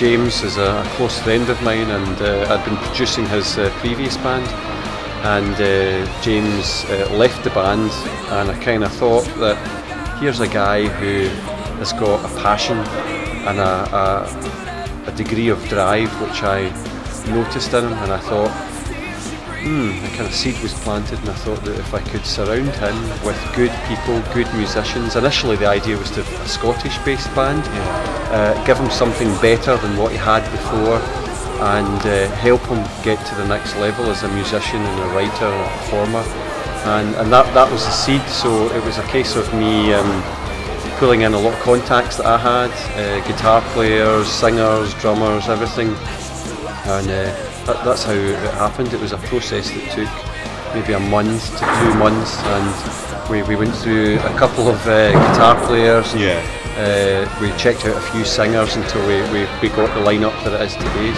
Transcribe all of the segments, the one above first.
James is a close friend of mine, and I'd been producing his previous band, and James left the band, and I kind of thought that here's a guy who has got a passion and a degree of drive which I noticed in him, and I thought, a kind of seed was planted, and I thought that if I could surround him with good people, good musicians. Initially the idea was to have a Scottish-based band, give him something better than what he had before, and help him get to the next level as a musician and a writer and a performer. And that was the seed, so it was a case of me pulling in a lot of contacts that I had, guitar players, singers, drummers, everything, and that's how it happened. It was a process that took maybe a month to 2 months, and we went through a couple of guitar players, and we checked out a few singers until we got the lineup that it is today.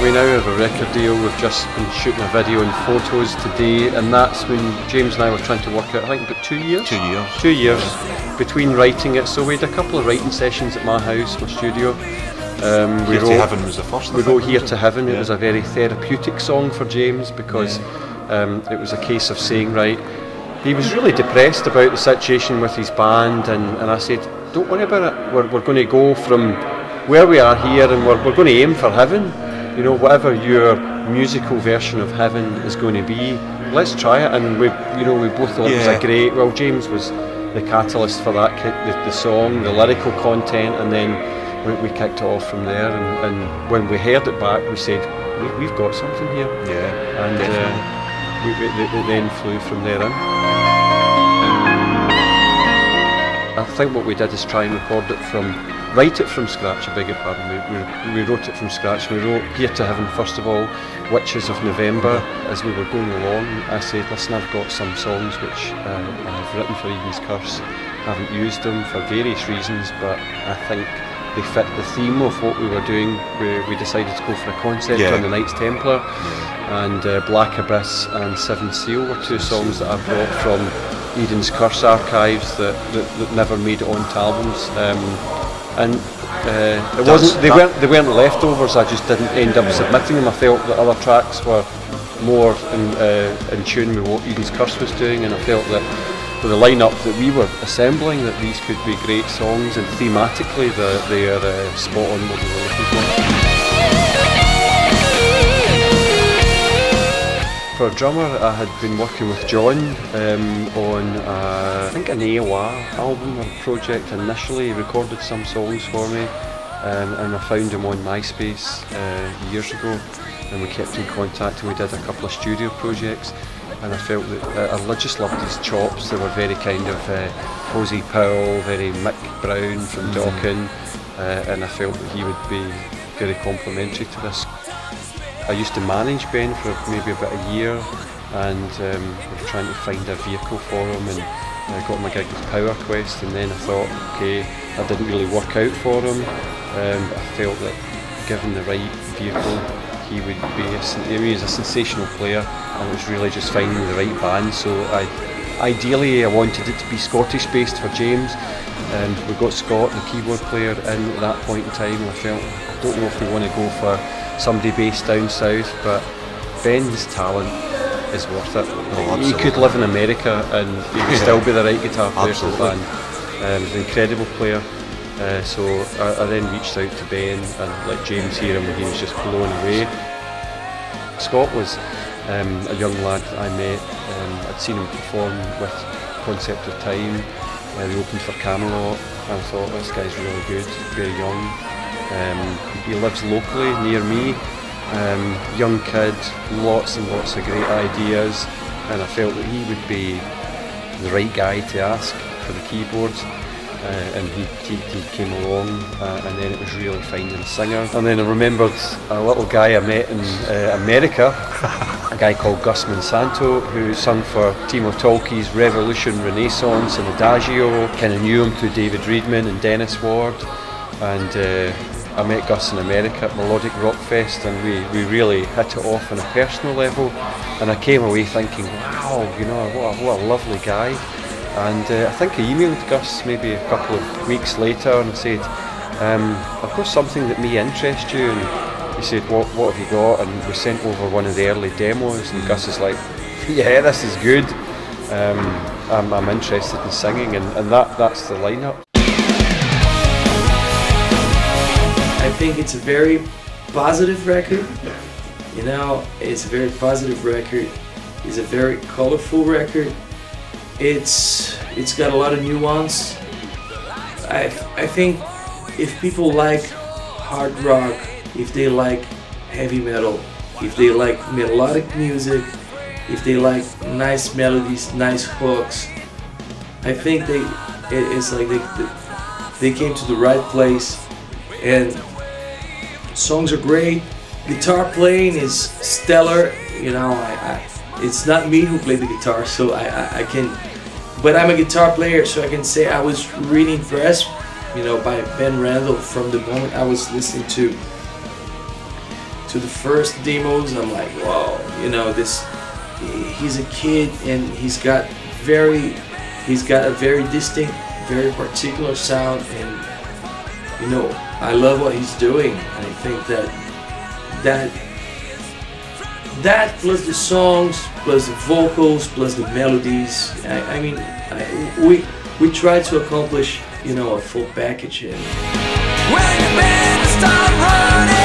We now have a record deal. We've just been shooting a video and photos today, and that's when James and I were trying to work out, I think about 2 years? 2 years. 2 years between writing it. So we had a couple of writing sessions at my house, my studio. Here to Heaven was the first. We wrote Here to Heaven. It was a very therapeutic song for James, because it was a case of saying, right, he was really depressed about the situation with his band, and I said, don't worry about it, we're going to go from where we are here, and we're going to aim for heaven. You know, whatever your musical version of heaven is going to be, let's try it. And we both thought it was a great. Well, James was the catalyst for that, the song, the lyrical content, and then we kicked it off from there. And when we heard it back, we said, we've got something here. Yeah, and it then flew from there in. I think what we did is try and write it from scratch, I beg your pardon. We wrote it from scratch. We wrote Here to Heaven first of all, Witches of November. As we were going along, I said, listen, I've got some songs which I've written for Eden's Curse. I haven't used them for various reasons, but I think they fit the theme of what we were doing. We decided to go for a concept on the Knights Templar, and Black Abyss and Seven Seal were 2 songs that I brought from Eden's Curse archives that never made it onto albums. It wasn't. They weren't leftovers. I just didn't end up submitting them. I felt that other tracks were more in tune with what Eden's Curse was doing, and I felt that with the lineup that we were assembling, that these could be great songs, and thematically they are spot on what we were looking for. For a drummer, I had been working with John on I think an AOR album or project initially. He recorded some songs for me, and I found him on MySpace years ago, and we kept in contact, and we did a couple of studio projects, and I felt that I just loved his chops. They were very kind of Posey Powell, very Mick Brown from Dokken, and I felt that he would be very complementary to this. I used to manage Ben for maybe about a year, and we were trying to find a vehicle for him, and I got him a gig with Power Quest, and then I thought, okay, that didn't really work out for him, but I felt that given the right vehicle, he would be he's a sensational player, and it was really just finding the right band. So ideally I wanted it to be Scottish based for James, and we got Scott, the keyboard player, in at that point in time, and I felt, I don't know if we want to go for somebody based down south, but Ben's talent is worth it. He could live in America and he would still be the right guitar player for the band. He's an incredible player. So I then reached out to Ben and let James hear him, and he was just blown away. Scott was a young lad that I met. I'd seen him perform with Concept of Time. They opened for Camelot, and I thought, this guy's really good, very young. He lives locally near me, young kid, lots and lots of great ideas, and I felt that he would be the right guy to ask for the keyboards, and he came along, and then it was really finding a singer. And then I remembered a little guy I met in America, a guy called Gus Monsanto, who sung for Timo Tolkki's Revolution, Renaissance and Adagio. Kind of knew him through David Reedman and Dennis Ward, and I met Gus in America at Melodic Rock Fest, and we really hit it off on a personal level, and I came away thinking, wow, you know, what a lovely guy. And I think I emailed Gus maybe a couple of weeks later and I said, I've got something that may interest you. And he said, what have you got? And we sent over one of the early demos, and Gus is like, yeah, this is good. I'm interested in singing, and that's the lineup. I think it's a very positive record. You know, it's a very positive record. It's a very colorful record. It's got a lot of nuance. I think if people like hard rock, if they like heavy metal, if they like melodic music, if they like nice melodies, nice hooks, I think it's like they came to the right place. And songs are great. Guitar playing is stellar. You know, it's not me who played the guitar, so I can, but I'm a guitar player, so I can say I was really impressed, you know, by Ben Randall from the moment I was listening to the first demos. I'm like, wow, you know, he's a kid and he's got a very distinct, very particular sound, and you know, I love what he's doing. And I think that plus the songs, plus the vocals, plus the melodies, I mean, we try to accomplish, you know, a full package. And when the band start running,